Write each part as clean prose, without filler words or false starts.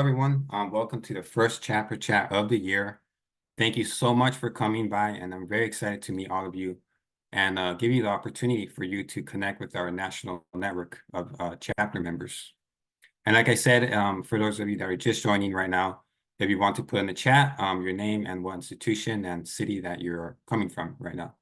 Everyone. Welcome to the first chapter chat of the year. Thank you so much for coming by, and I'm very excited to meet all of you and give you the opportunity for you to connect with our national network of chapter members. And like I said, for those of you that are just joining right now, if you want to put in the chat your name and what institution and city that you're coming from right now.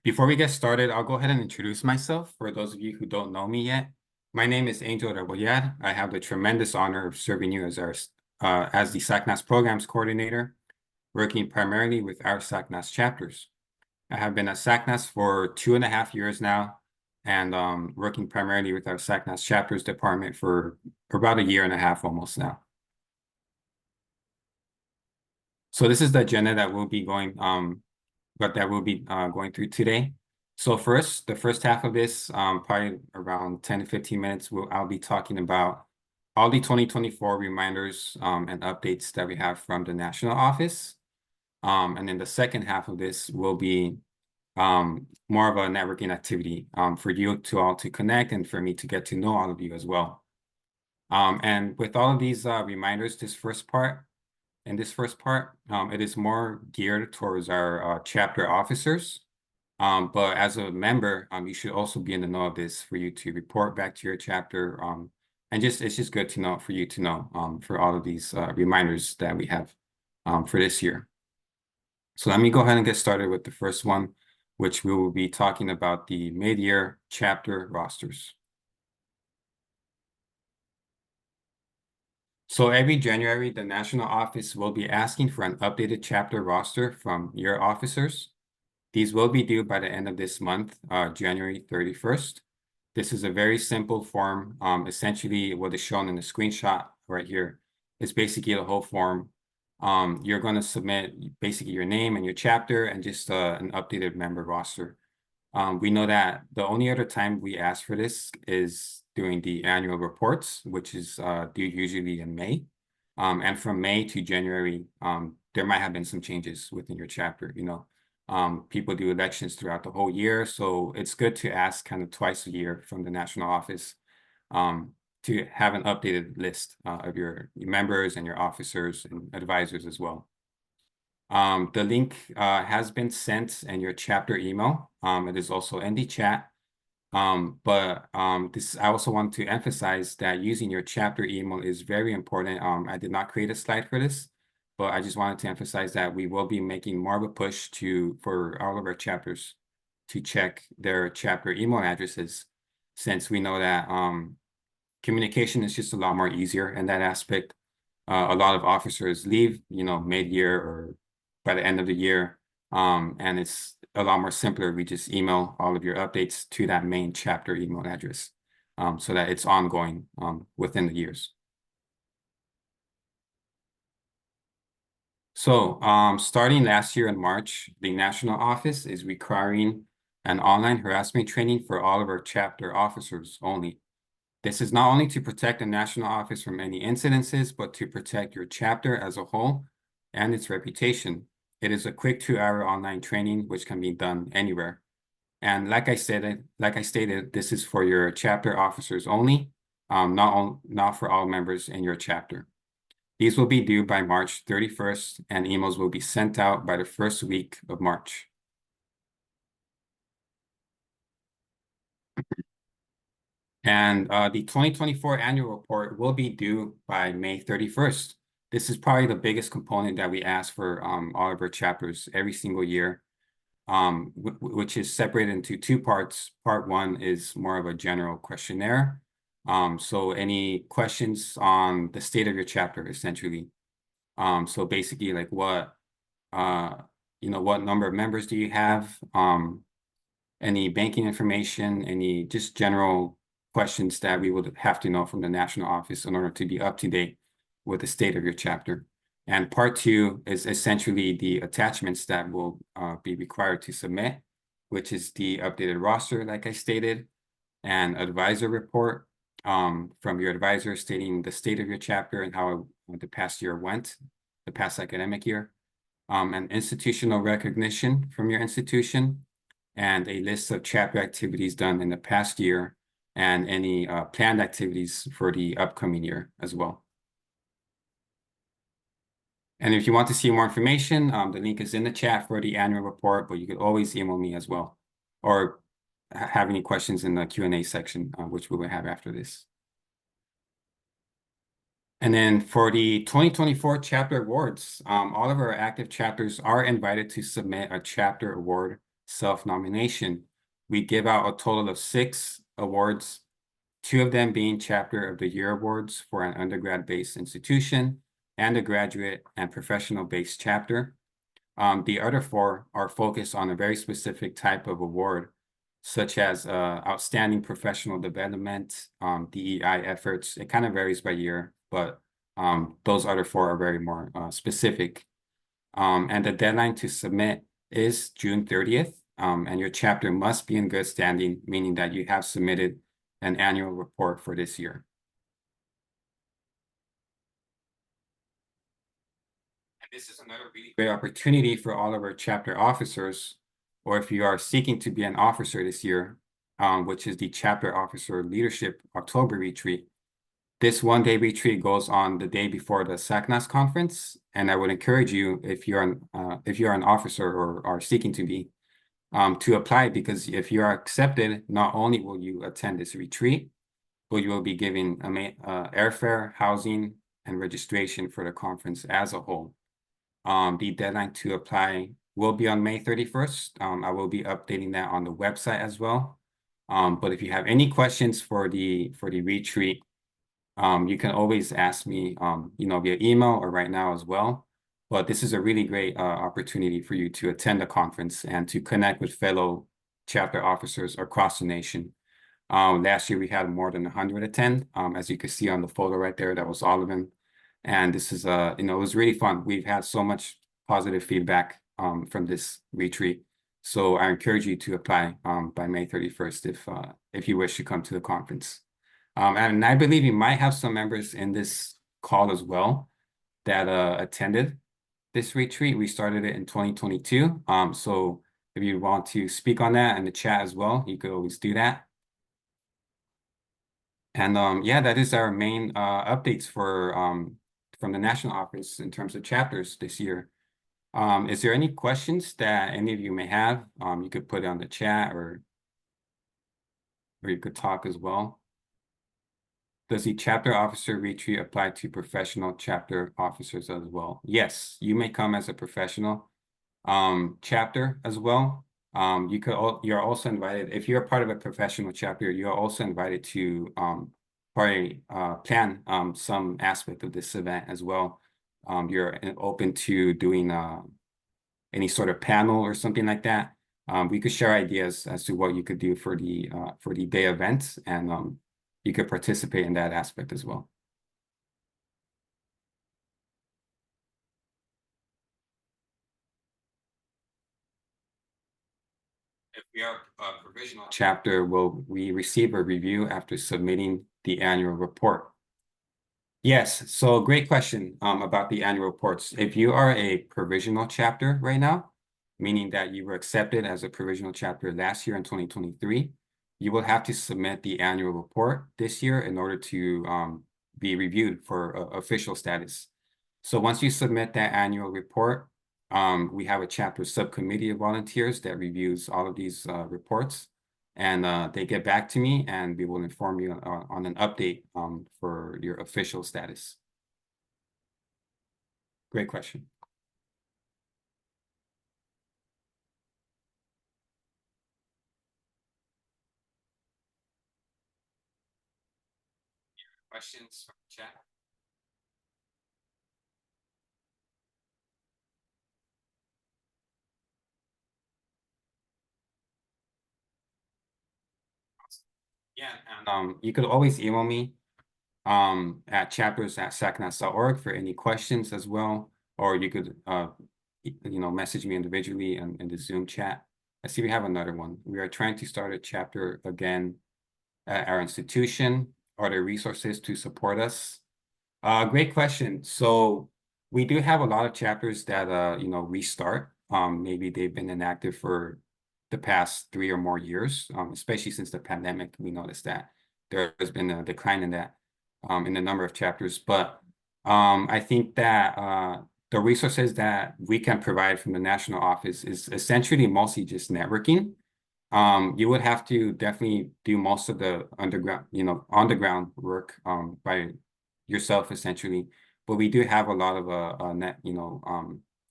Before we get started, I'll go ahead and introduce myself for those of you who don't know me yet. My name is Angel Rebollar. I have the tremendous honor of serving you as the SACNAS Programs Coordinator, working primarily with our SACNAS chapters. I have been at SACNAS for 2.5 years now, and working primarily with our SACNAS chapters department for about 1.5 years almost now. So this is the agenda that we'll be going going through today. So first, the first half of this, probably around 10 to 15 minutes, I'll be talking about all the 2024 reminders and updates that we have from the national office. And then the second half of this will be more of a networking activity for you all to connect and for me to get to know all of you as well. And with all of these reminders, in this first part, it is more geared towards our chapter officers. But as a member, you should also be in the know of this for you to report back to your chapter. And it's just good to know for you to know for all of these reminders that we have for this year. So let me go ahead and get started with the first one, which we will be talking about the mid-year chapter rosters. So every January, the national office will be asking for an updated chapter roster from your officers. These will be due by the end of this month, January 31st. This is a very simple form. Essentially, what is shown in the screenshot right here is basically the whole form. You're going to submit basically your name and your chapter and just an updated member roster. We know that the only other time we ask for this is during the annual reports, which is due usually in May. And from May to January, there might have been some changes within your chapter, people do elections throughout the whole year, so it's good to ask kind of twice a year from the national office to have an updated list of your members and your officers and advisors as well. The link has been sent in your chapter email. It is also in the chat. I also want to emphasize that using your chapter email is very important. I did not create a slide for this, but I just wanted to emphasize that we will be making more of a push for all of our chapters to check their chapter email addresses, since we know that communication is just a lot more easier in that aspect. A lot of officers leave, mid-year or by the end of the year, and it's a lot more simpler. We just email all of your updates to that main chapter email address so that it's ongoing within the years. So starting last year in March, the national office is requiring an online harassment training for all of our chapter officers only. This is not only to protect the national office from any incidences, but to protect your chapter as a whole and its reputation. It is a quick 2-hour online training, which can be done anywhere. And like I stated, this is for your chapter officers only, not for all members in your chapter. These will be due by March 31st, and emails will be sent out by the first week of March. And the 2024 annual report will be due by May 31st. This is probably the biggest component that we ask for all of our chapters every single year, which is separated into 2 parts. Part 1 is more of a general questionnaire. So any questions on the state of your chapter, essentially. So basically, like what number of members do you have? Any banking information, any just general questions that we would have to know from the national office in order to be up to date with the state of your chapter. And part 2 is essentially the attachments that will be required to submit, which is the updated roster, like I stated, and advisor report from your advisor stating the state of your chapter and how the past year went, the past academic year, and institutional recognition from your institution, and a list of chapter activities done in the past year and any planned activities for the upcoming year as well. And if you want to see more information, the link is in the chat for the annual report, but you could always email me as well, or have any questions in the Q&A section, which we will have after this. And then for the 2024 chapter awards, all of our active chapters are invited to submit a chapter award self-nomination. We give out a total of 6 awards, 2 of them being Chapter of the Year awards for an undergrad-based institution and a graduate and professional-based chapter. The other 4 are focused on a very specific type of award, such as outstanding professional development, DEI efforts. It kind of varies by year, but those other 4 are very more specific. And the deadline to submit is June 30th, and your chapter must be in good standing, meaning that you have submitted an annual report for this year. And this is another really great opportunity for all of our chapter officers, or if you are seeking to be an officer this year, which is the Chapter Officer Leadership October Retreat. This one-day retreat goes on the day before the SACNAS conference, and I would encourage you, if you're an officer or are seeking to be, to apply, because if you are accepted, not only will you attend this retreat, but you will be given airfare, housing, and registration for the conference as a whole. The deadline to apply will be on May 31st. I will be updating that on the website as well. But if you have any questions for the retreat, you can always ask me, via email or right now as well. But this is a really great opportunity for you to attend the conference and to connect with fellow chapter officers across the nation. Last year we had more than 100 attend. As you can see on the photo right there, that was all of them. And this is, it was really fun. We've had so much positive feedback from this retreat. So I encourage you to apply by May 31st if you wish to come to the conference. And I believe you might have some members in this call as well that attended this retreat. We started it in 2022. So if you want to speak on that in the chat as well, you could always do that. And yeah, that is our main updates from the national office in terms of chapters this year. Is there any questions that any of you may have? You could put it on the chat or you could talk as well. Does the chapter officer retreat apply to professional chapter officers as well? Yes, you may come as a professional chapter as well. You're also invited, if you're part of a professional chapter, you're also invited to plan some aspect of this event as well. You're open to doing any sort of panel or something like that. We could share ideas as to what you could do for the day event, and you could participate in that aspect as well. If we are a provisional chapter, will we receive a review after submitting the annual report? Yes, so great question about the annual reports. If you are a provisional chapter right now, meaning that you were accepted as a provisional chapter last year in 2023, you will have to submit the annual report this year in order to be reviewed for official status. So once you submit that annual report, we have a chapter subcommittee of volunteers that reviews all of these reports, and they get back to me, and we will inform you on an update for your official status. Great question. Questions from the chat? Yeah, and you could always email me at chapters@sacnas.org for any questions as well, or you could message me individually in the Zoom chat. I see we have another one. We are trying to start a chapter again at our institution. Are there resources to support us? Great question. So we do have a lot of chapters that restart. Maybe they've been inactive for the past 3 or more years, especially since the pandemic. We noticed that there has been a decline in that, in the number of chapters. But I think that the resources that we can provide from the national office is essentially mostly just networking. You would have to definitely do most of the underground, on the ground work by yourself essentially. But we do have a lot of net,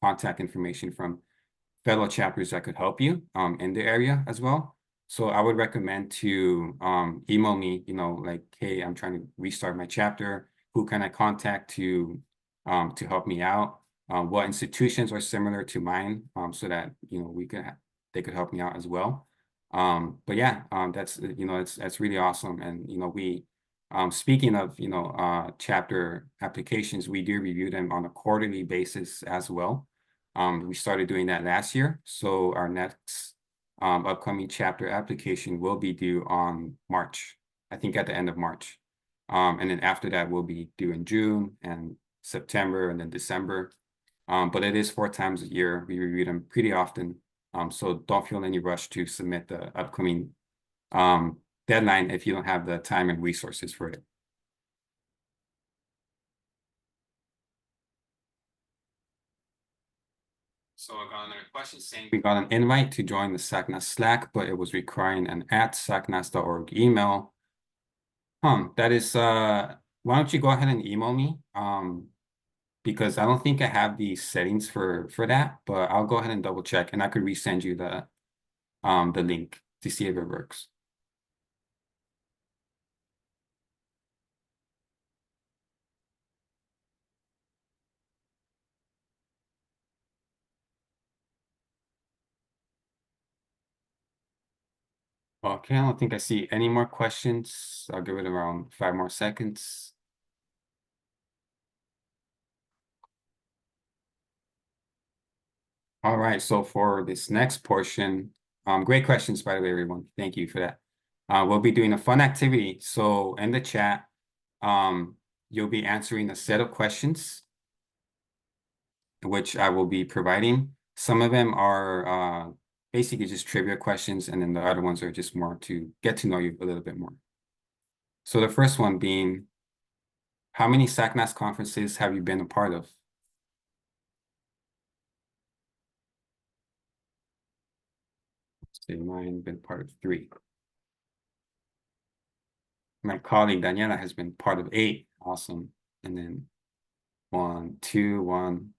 contact information from fellow chapters that could help you in the area as well. So I would recommend to email me, like, hey, I'm trying to restart my chapter. Who can I contact to help me out? What institutions are similar to mine, so that they could help me out as well. But yeah, that's that's really awesome. And speaking of chapter applications, we do review them on a quarterly basis as well. We started doing that last year, so our next upcoming chapter application will be due on March, I think at the end of March. And then after that, we'll be due in June and September and then December. But it is 4 times a year. We review them pretty often. So don't feel any rush to submit the upcoming deadline if you don't have the time and resources for it. So I got another question saying we got an invite to join the SACNAS Slack, but it was requiring an @sacnas.org email. That is why don't you go ahead and email me? Because I don't think I have the settings for that, but I'll go ahead and double check and I could resend you the link to see if it works. Okay, I don't think I see any more questions. I'll give it around 5 more seconds. All right, so for this next portion, great questions, by the way, everyone. Thank you for that. We'll be doing a fun activity. So in the chat, you'll be answering a set of questions, which I will be providing. Some of them are basically just trivia questions, and then the other ones are just more to get to know you a little bit more. So the first one being, how many SACNAS conferences have you been a part of? Say mine, been part of 3. My colleague Daniela has been part of 8. Awesome. And then 1, 2, 1.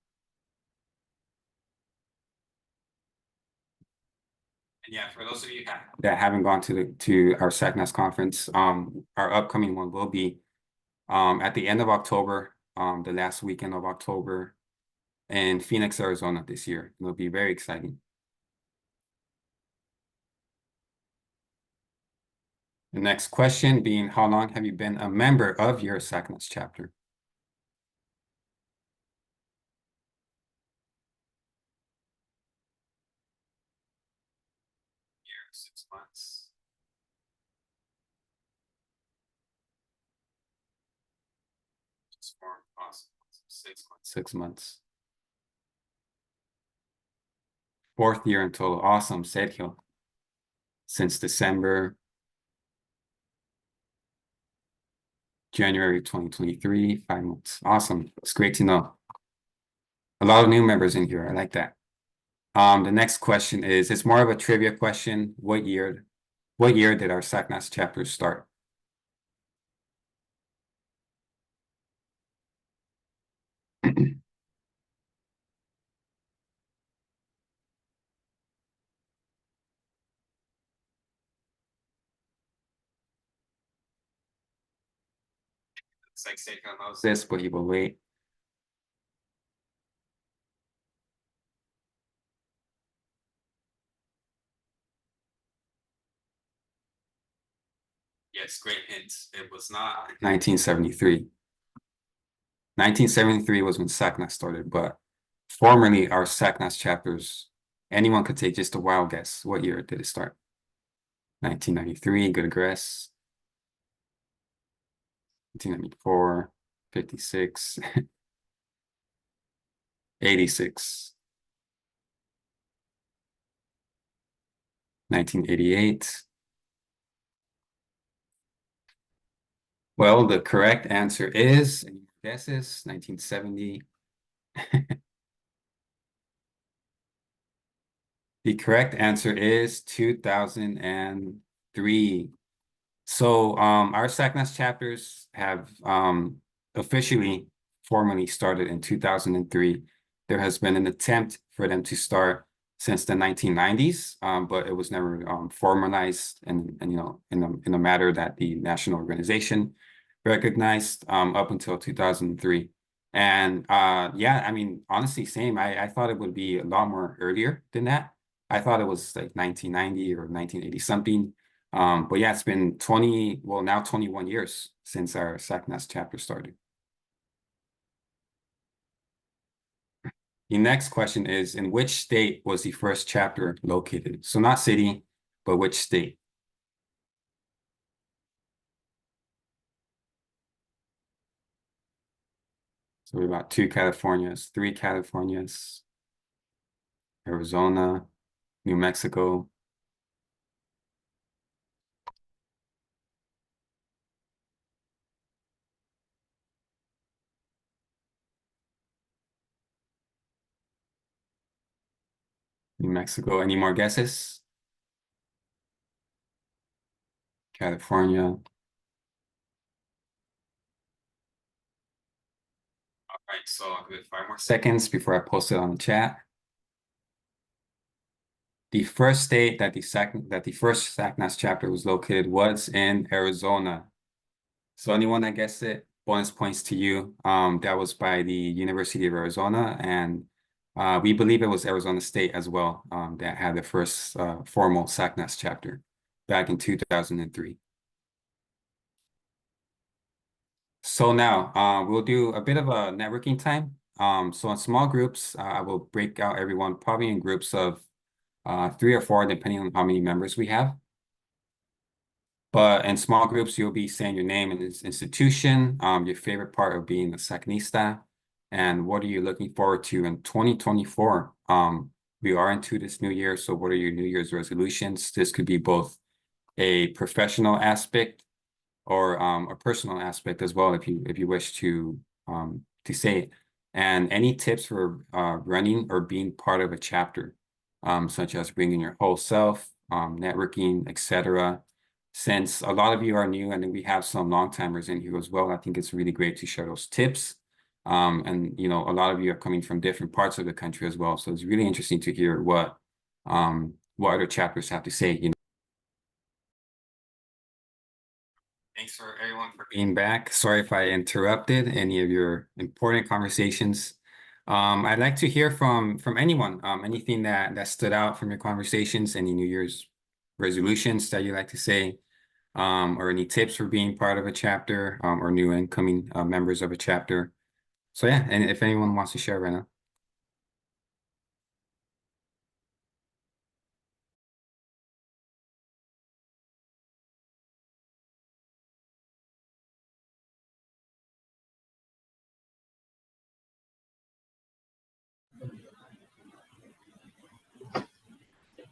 And yeah, for those of you that haven't gone to our SACNAS conference, our upcoming one will be at the end of October, the last weekend of October in Phoenix, Arizona this year. It'll be very exciting. The next question being, how long have you been a member of your SACNAS chapter? 6 months. Just 4 awesome. 6 months. 6 months. 4th year in total. Awesome, Sergio. Since December, January 2023, 5 months. Awesome. It's great to know. A lot of new members in here. I like that. The next question is, it's more of a trivia question. What year did our SACNAS chapter start? It's like Sergio knows this, but he will wait. Yes, great hints. It was not 1973. 1973 was when SACNAS started, but formerly our SACNAS chapters, anyone could take just a wild guess. What year did it start? 1993, good guess. 1994, 56, 86, 1988, Well, the correct answer is, any guesses? 1970. The correct answer is 2003. So our SACNAS chapters have officially formally started in 2003. There has been an attempt for them to start since the 1990s, but it was never formalized and in a matter that the national organization recognized up until 2003. And yeah, I mean, honestly, same. I thought it would be a lot more earlier than that. I thought it was like 1990 or 1980 something. But yeah, it's been 20, well, now 21 years since our SACNAS chapter started. The next question is, in which state was the first chapter located? So not city, but which state? So we got two Californias, three Californias, Arizona, New Mexico, New Mexico. Any more guesses? California. All right, so I'll give it 5 more seconds before I post it on the chat. The first state that the first SACNAS chapter was located was in Arizona. So anyone that gets it, bonus points to you. That was by the University of Arizona, and we believe it was Arizona State as well, that had the first formal SACNAS chapter back in 2003. So now we'll do a bit of a networking time. So in small groups, I will break out everyone probably in groups of 3 or 4, depending on how many members we have. But in small groups, you'll be saying your name and institution, your favorite part of being a SACNista, and what are you looking forward to in 2024? We are into this new year, so what are your New Year's resolutions? This could be both a professional aspect or a personal aspect as well, if you wish to say it. And any tips for running or being part of a chapter, such as bringing your whole self, networking, etc. Since a lot of you are new and then we have some long timers in here as well, I think it's really great to share those tips. And you know, a lot of you are coming from different parts of the country as well, so it's really interesting to hear what other chapters have to say. You know. Thanks for everyone for being back. Sorry if I interrupted any of your important conversations. I'd like to hear from anyone, anything that stood out from your conversations, any New Year's resolutions that you like to say, or any tips for being part of a chapter, or new incoming members of a chapter. So yeah, and if anyone wants to share right now.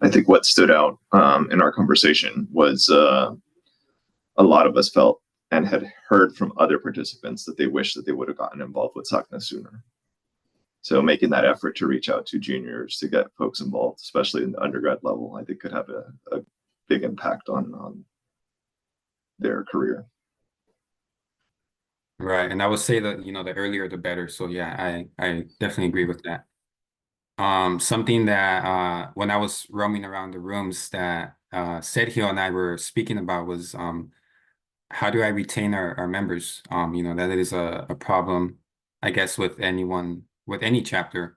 I think what stood out in our conversation was a lot of us felt and had heard from other participants that they wish that they would have gotten involved with SACNA sooner. So making that effort to reach out to juniors to get folks involved, especially in the undergrad level, I think could have a big impact on their career. Right, and I would say that, you know, the earlier the better. So yeah, I definitely agree with that. Something that when I was roaming around the rooms that Sergio and I were speaking about was how do I retain our members? You know, that is a problem, I guess, with anyone, with any chapter.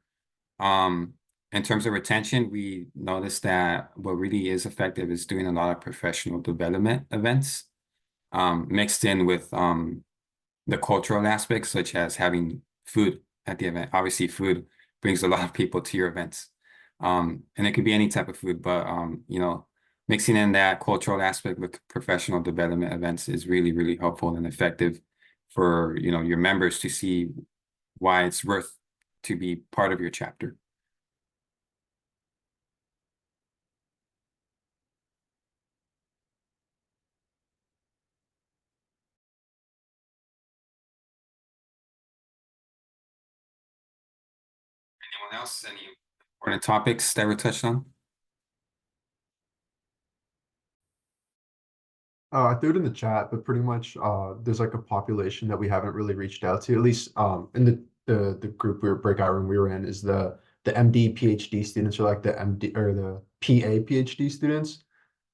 In terms of retention, we noticed that what really is effective is doing a lot of professional development events, mixed in with the cultural aspects, such as having food at the event. Obviously, food brings a lot of people to your events. And it could be any type of food, but you know, mixing in that cultural aspect with professional development events is really, really helpful and effective for, you know, your members to see why it's worth to be part of your chapter. Anyone else? Any important topics that were touched on? I threw it in the chat, but pretty much there's like a population that we haven't really reached out to, at least in the group breakout room we were in is the MD PhD students or like the MD or the PA PhD students.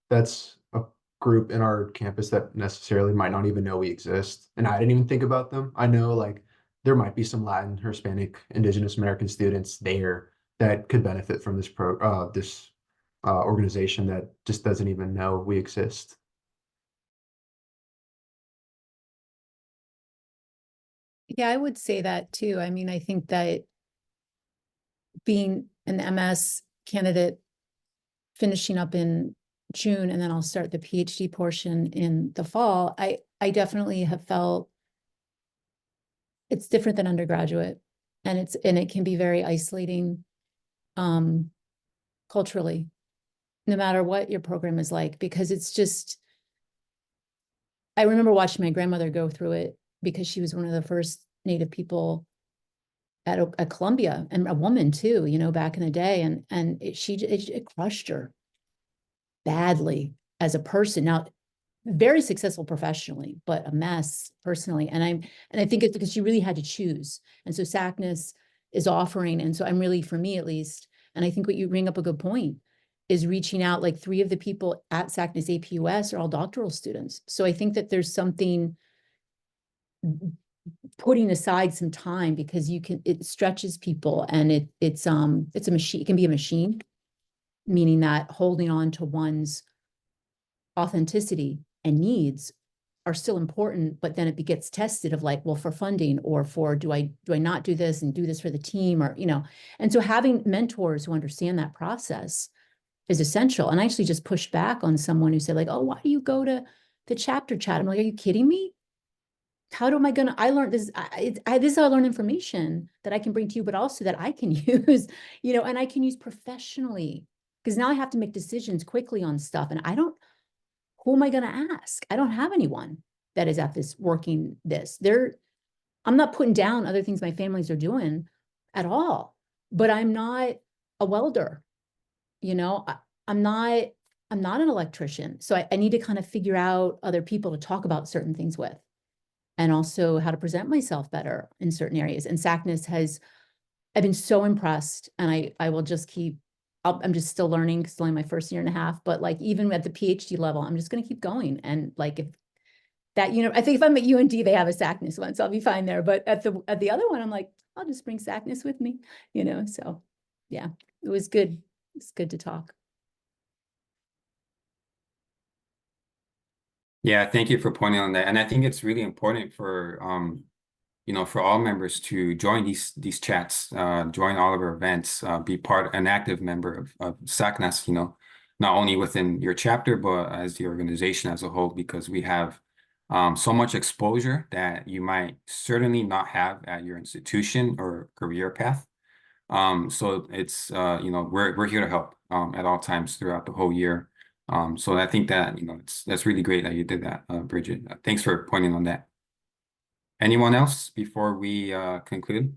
That's a group in our campus that necessarily might not even know we exist. And I didn't even think about them. I know like there might be some Latin, Hispanic, Indigenous American students there that could benefit from this organization that just doesn't even know we exist. Yeah, I would say that too. I mean, I think that being an MS candidate finishing up in June, and then I'll start the PhD portion in the fall, I definitely have felt it's different than undergraduate, and it can be very isolating culturally, no matter what your program is like, because it's just, I remember watching my grandmother go through it because she was one of the first Native people at Columbia, and a woman too, you know, back in the day, and it crushed her badly as a person. Now, very successful professionally, but a mess personally. And I think it's because she really had to choose. And so SACNAS is offering, and so I'm really, for me at least, and I think what you bring up a good point, is reaching out. Like 3 of the people at SACNAS APUS are all doctoral students. So I think that there's something, putting aside some time, because it stretches people, and it's a machine, it can be a machine, meaning that holding on to one's authenticity and needs are still important, but then it gets tested of like, well, for funding, or for do I not do this and do this for the team, or, you know. And so having mentors who understand that process is essential. And I actually just pushed back on someone who said like, oh, why do you go to the chapter chat? I'm like, are you kidding me? I learned this, this is how I learn information that I can bring to you, but also that I can use, you know, and I can use professionally, because now I have to make decisions quickly on stuff. And who am I going to ask? I don't have anyone that is at this working this. I'm not putting down other things my families are doing at all, but I'm not a welder, you know, I'm not an electrician. So I need to kind of figure out other people to talk about certain things with, and also how to present myself better in certain areas. And SACNAS I've been so impressed, and I will just I'm just still learning, because it's only my first year and a half, but like even at the PhD level, I'm just going to keep going. And like if that, you know, I think if I'm at UND, they have a SACNAS one, so I'll be fine there. But at the other one, I'm like, I'll just bring SACNAS with me, you know? So yeah, it was good. It's good to talk. Yeah, thank you for pointing on that. And I think it's really important for for all members to join these chats, join all of our events, be an active member of SACNAS, not only within your chapter, but as the organization as a whole, because we have so much exposure that you might certainly not have at your institution or career path. So it's we're here to help at all times throughout the whole year. So I think that that's really great that you did that, Bridget. Thanks for pointing on that. Anyone else before we conclude?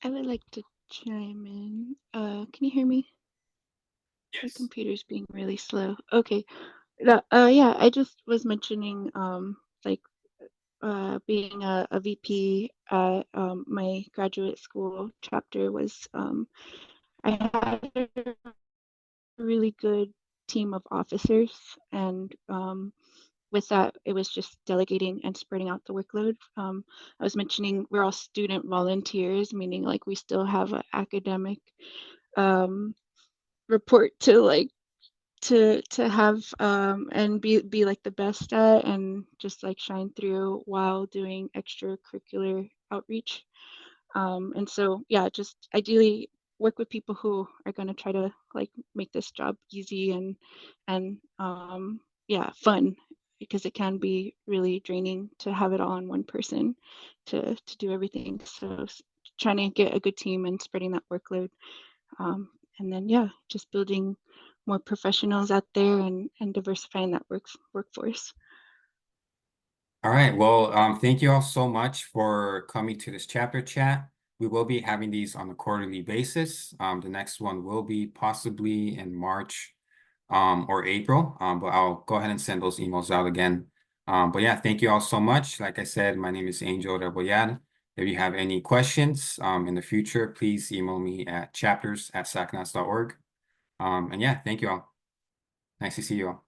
I would like to chime in. Can you hear me? My Yes. computer's being really slow. Okay. Yeah, I just was mentioning like being a VP at my graduate school chapter was I had a really good team of officers, and with that, it was just delegating and spreading out the workload. I was mentioning we're all student volunteers, meaning like we still have an academic um, report to like to have and be like the best at, and just like shine through while doing extracurricular outreach. And so yeah, just ideally work with people who are going to try to like make this job easy and yeah, fun, because it can be really draining to have it all on one person to do everything. So trying to get a good team and spreading that workload And then, yeah, just building more professionals out there and diversifying that workforce. All right. Well, thank you all so much for coming to this chapter chat. We will be having these on a quarterly basis. The next one will be possibly in March or April, but I'll go ahead and send those emails out again. But yeah, thank you all so much. Like I said, my name is Angel Rebollar. If you have any questions in the future, please email me at chapters@sacnas.org. And yeah, thank you all. Nice to see you all.